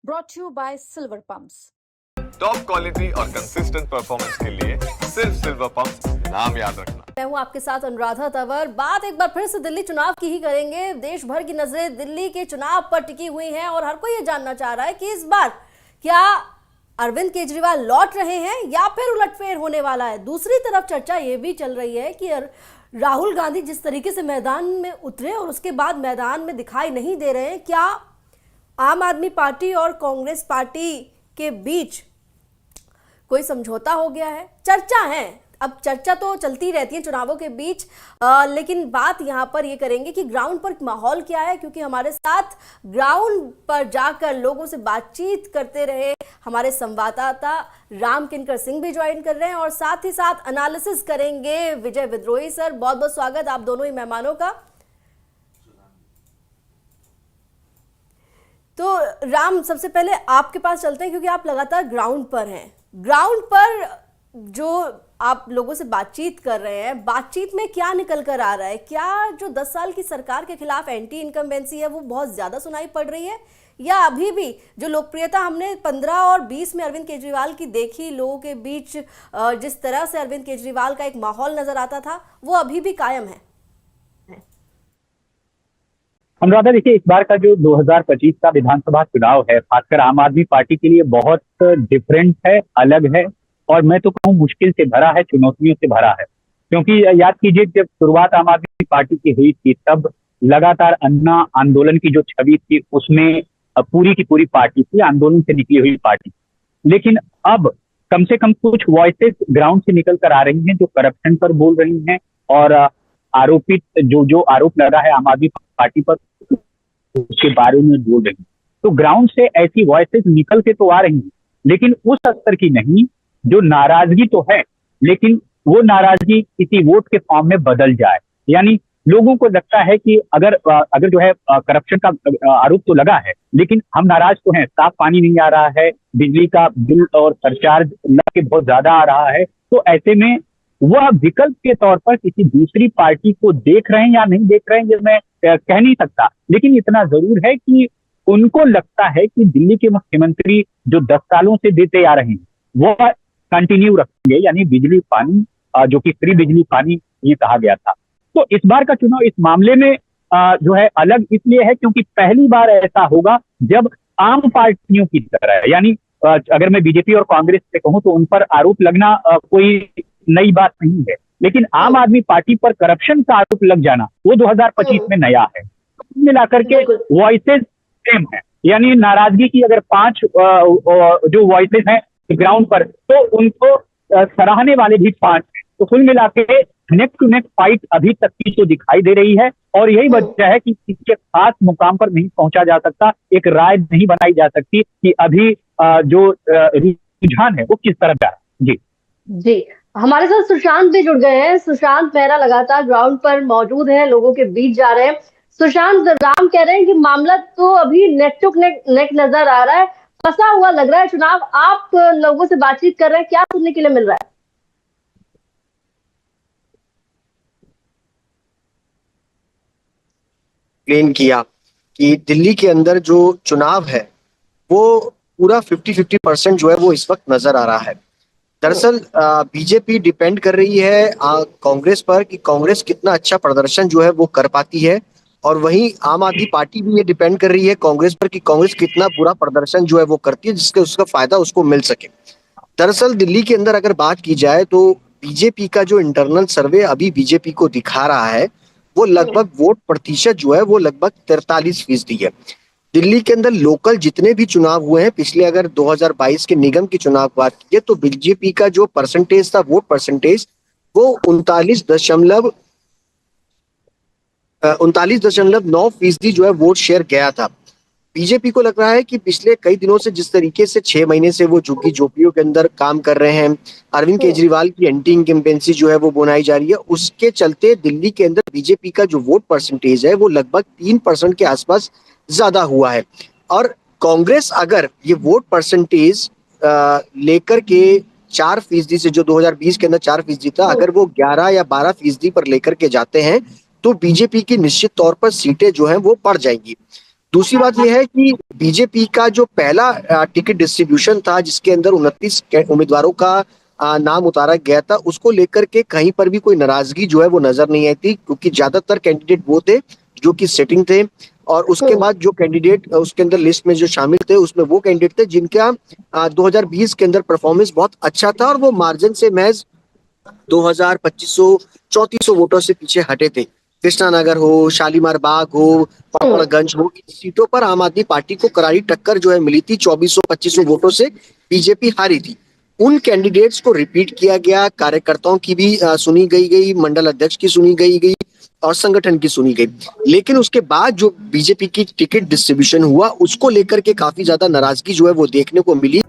brought to you by Silver Pumps. Top quality और consistent performance के लिए सिर्फ सिल्वर पंप्स, नाम याद रखना। मैं हूं आपके साथ अनुराधा तंवर। बात एक बार फिर से दिल्ली चुनाव की ही करेंगे। देश भर की नजरें दिल्ली के चुनाव पर टिकी हुई हैं और हर कोई ये जानना चाह रहा है कि इस बार क्या अरविंद केजरीवाल लौट रहे हैं या फिर उलटफेर होने वाला है। दूसरी तरफ चर्चा ये भी चल रही है कि राहुल गांधी जिस तरीके से मैदान में उतरे और उसके बाद मैदान में दिखाई नहीं दे रहे हैं, क्या आम आदमी पार्टी और कांग्रेस पार्टी के बीच कोई समझौता हो गया है। चर्चा है, अब चर्चा तो चलती रहती है चुनावों के बीच, लेकिन बात यहाँ पर ये करेंगे कि ग्राउंड पर माहौल क्या है, क्योंकि हमारे साथ ग्राउंड पर जाकर लोगों से बातचीत करते रहे हमारे संवाददाता राम किनकर सिंह भी ज्वाइन कर रहे हैं और साथ ही साथ एनालिसिस करेंगे विजय विद्रोही सर। बहुत बहुत स्वागत आप दोनों ही मेहमानों का। तो राम, सबसे पहले आपके पास चलते हैं क्योंकि आप लगातार ग्राउंड पर हैं। ग्राउंड पर जो आप लोगों से बातचीत कर रहे हैं, बातचीत में क्या निकल कर आ रहा है? क्या जो 10 साल की सरकार के खिलाफ एंटी इनकम्बेंसी है वो बहुत ज्यादा सुनाई पड़ रही है, या अभी भी जो लोकप्रियता हमने 15 और 20 में अरविंद केजरीवाल की देखी, लोगों के बीच जिस तरह से अरविंद केजरीवाल का एक माहौल नजर आता था वो अभी भी कायम है? अनुराधा, देखिए, इस बार का जो 2025 का विधानसभा चुनाव है खासकर आम आदमी पार्टी के लिए बहुत डिफरेंट है, अलग है और मैं तो कहूँ मुश्किल से भरा है, चुनौतियों से भरा है। क्योंकि याद कीजिए, जब शुरुआत आम आदमी पार्टी की हुई थी तब लगातार अन्ना आंदोलन की जो छवि थी उसमें पूरी की पूरी पार्टी थी, आंदोलन से निकली हुई पार्टी। लेकिन अब कम से कम कुछ वॉइसेस ग्राउंड से निकल कर आ रही हैं जो करप्शन पर बोल रही हैं और आरोपित जो आरोप लगा है आम आदमी पार्टी पर उसके बारे में बोल रही हैं। तो ग्राउंड से ऐसी वॉइसेस निकल के तो आ रही हैं, लेकिन उस स्तर की नहीं। जो नाराजगी तो है, लेकिन वो नाराजगी किसी वोट के फॉर्म में बदल जाए। यानी लोगों को लगता है कि अगर जो है करप्शन का आरोप तो लगा है, लेकिन हम नाराज तो हैं, साफ पानी नहीं आ रहा है, बिजली का बिल और सरचार्ज लग के बहुत ज्यादा आ रहा है। तो ऐसे में वह विकल्प के तौर पर किसी दूसरी पार्टी को देख रहे हैं या नहीं देख रहे हैं ये मैं कह नहीं सकता, लेकिन इतना जरूर है कि उनको लगता है कि दिल्ली के मुख्यमंत्री जो 10 सालों से देते आ रहे हैं वह कंटिन्यू रखेंगे, यानी बिजली पानी, जो कि फ्री बिजली पानी ये कहा गया था। तो इस बार का चुनाव इस मामले में जो है अलग इसलिए है क्योंकि पहली बार ऐसा होगा जब आम पार्टियों की तरह, यानी अगर मैं बीजेपी और कांग्रेस से कहूं तो उन पर आरोप लगना कोई नई बात नहीं है, लेकिन आम आदमी पार्टी पर करप्शन का आरोप लग जाना वो 2025 में नया है। मिलाकर के वॉइसेस सेम है, यानी नाराजगी की अगर 5 जो वॉइसेस हैं ग्राउंड पर तो उनको सराहने वाले भी 5 हैं। तो कुल मिला के नेक टू नेक फाइट अभी तक की तो दिखाई दे रही है और यही वजह है कि किसी खास मुकाम पर नहीं पहुंचा जा सकता, एक राय नहीं बनाई जा सकती कि अभी जो रुझान है वो किस तरफ जा रहा है। जी, हमारे साथ सुशांत भी जुड़ गए हैं। सुशांत मेहरा लगातार ग्राउंड पर मौजूद है, लोगों के बीच जा रहे हैं। सुशांत, राम कह रहे हैं कि मामला तो अभी नेक टू नेक नजर आ रहा है, फंसा हुआ लग रहा है चुनाव। आप लोगों से बातचीत कर रहे हैं, क्या सुनने के लिए मिल रहा है? एक्सप्लेन किया कि दिल्ली के अंदर जो चुनाव है वो पूरा 50-50% जो है वो इस वक्त नजर आ रहा है। दरअसल बीजेपी डिपेंड कर रही है कांग्रेस पर कि कांग्रेस कितना अच्छा प्रदर्शन जो है वो कर पाती है, और वहीं आम आदमी पार्टी भी ये डिपेंड कर रही है कांग्रेस पर कि कांग्रेस कितना बुरा प्रदर्शन जो है वो करती है जिसके उसका फायदा उसको मिल सके। दरअसल दिल्ली के अंदर अगर बात की जाए तो बीजेपी का जो इंटरनल सर्वे अभी बीजेपी को दिखा रहा है वो लगभग वोट प्रतिशत जो है वो लगभग 43% है। दिल्ली के अंदर लोकल जितने भी चुनाव हुए हैं पिछले, अगर 2022 के निगम की चुनाव की बात की तो बीजेपी का जो परसेंटेज था, वोट परसेंटेज, वो 39.9% जो है वोट शेयर गया था। बीजेपी को लग रहा है कि पिछले कई दिनों से जिस तरीके से 6 महीने से वो झुग्गी झोपड़ियों के अंदर काम कर रहे हैं, अरविंद केजरीवाल की एंटी इनकम्बेंसी जो है वो बनाई जा रही है, उसके चलते दिल्ली के अंदर बीजेपी का जो वोट परसेंटेज है वो लगभग 3% के आसपास ज्यादा हुआ है। और कांग्रेस अगर ये वोट परसेंटेज लेकर के 4% से, जो 2020 के अंदर 4% था, अगर वो 11 या 12% पर लेकर के जाते हैं तो बीजेपी की निश्चित तौर पर सीटें जो हैं वो बढ़ जाएंगी। दूसरी बात यह है कि बीजेपी का जो पहला टिकट डिस्ट्रीब्यूशन था, जिसके अंदर 29 उम्मीदवारों का नाम उतारा गया था, उसको लेकर के कहीं पर भी कोई नाराजगी जो है वो नजर नहीं आई थी, क्योंकि ज्यादातर कैंडिडेट वो थे जो कि सिटिंग थे। और उसके बाद जो कैंडिडेट उसके अंदर लिस्ट में जो शामिल थे, उसमें वो कैंडिडेट थे जिनका 2020 के अंदर परफॉर्मेंस बहुत अच्छा था, और वो मार्जिन से महज 2000, 2500, 3400 वोटों से पीछे हटे थे। कृष्णानगर हो, शालीमार बाग हो, पापड़गंज हो, इन सीटों पर आम आदमी पार्टी को करारी टक्कर जो है मिली थी। 2400, 2500 वोटों से बीजेपी हारी थी। उन कैंडिडेट्स को रिपीट किया गया, कार्यकर्ताओं की भी सुनी गई, मंडल अध्यक्ष की सुनी गई और संगठन की सुनी गई। लेकिन उसके बाद जो बीजेपी की टिकट डिस्ट्रीब्यूशन हुआ, उसको लेकर के काफी ज्यादा नाराजगी जो है वो देखने को मिली।